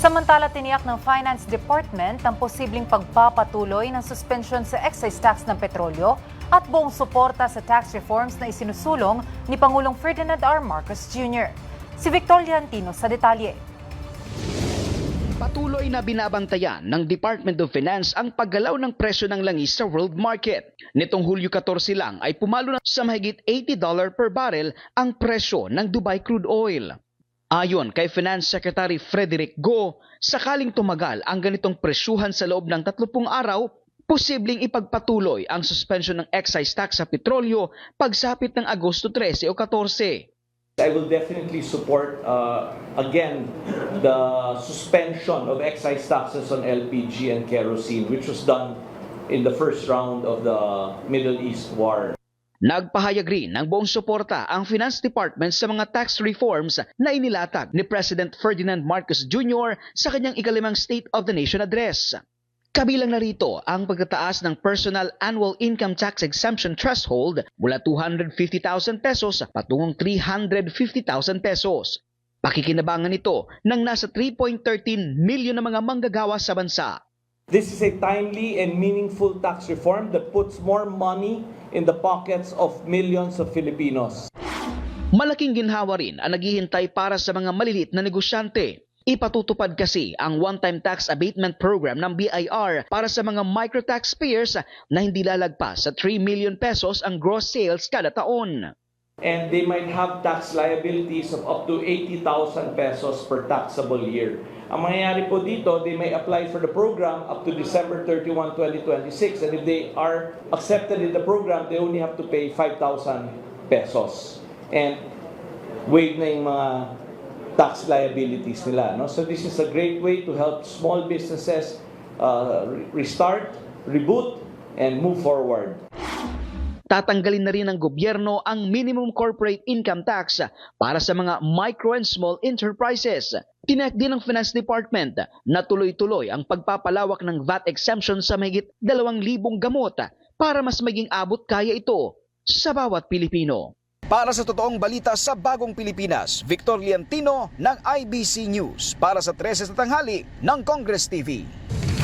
Samantala, tiniyak ng Finance Department ang posibleng pagpapatuloy ng suspension sa excise tax ng petrolyo at buong suporta sa tax reforms na isinusulong ni Pangulong Ferdinand R. Marcos Jr. Si Victor Leantino sa detalye. Patuloy na binabantayan ng Department of Finance ang paggalaw ng presyo ng langis sa world market. Nitong Hulyo 14 lang ay pumalo na sa mahigit $80 per barrel ang presyo ng Dubai crude oil. Ayon kay Finance Secretary Frederick Go, sakaling tumagal ang ganitong presyuhan sa loob ng 30 araw, posibleng ipagpatuloy ang suspension ng excise tax sa petrolyo pagsapit ng Agosto 13 o 14. I will definitely support, again, the suspension of excise taxes on LPG and kerosene, which was done in the first round of the Middle East war. Nagpahayag rin ng buong suporta ang Finance Department sa mga tax reforms na inilatag ni President Ferdinand Marcos Jr. sa kanyang ikalimang State of the Nation address. Kabilang narito ang pagtataas ng personal annual income tax exemption threshold mula 250,000 pesos patungong 350,000 pesos. Pakikinabangan ito ng nasa 3.13 milyon na mga manggagawa sa bansa. This is a timely and meaningful tax reform that puts more money in the pockets of millions of Filipinos. Malaking ginhawa rin ang naghihintay para sa mga maliliit na negosyante. Ipatutupad kasi ang one-time tax abatement program ng BIR para sa mga micro-taxpayers na hindi lalagpas sa 3 million pesos ang gross sales kada taon. And they might have tax liabilities of up to 80,000 pesos per taxable year. Ang mangyayari po dito, they may apply for the program up to December 31, 2026. And if they are accepted in the program, they only have to pay 5,000 pesos. And waive na yung mga tax liabilities nila. No? So this is a great way to help small businesses restart, reboot, and move forward. Tatanggalin na rin ng gobyerno ang minimum corporate income tax para sa mga micro and small enterprises. Tiniyak din ng Finance Department na tuloy-tuloy ang pagpapalawak ng VAT exemption sa mahigit 2,000 gamot para mas maging abot kaya ito sa bawat Pilipino. Para sa totoong balita sa Bagong Pilipinas, Victor Leantino ng IBC News para sa 13 sa tanghali ng Congress TV.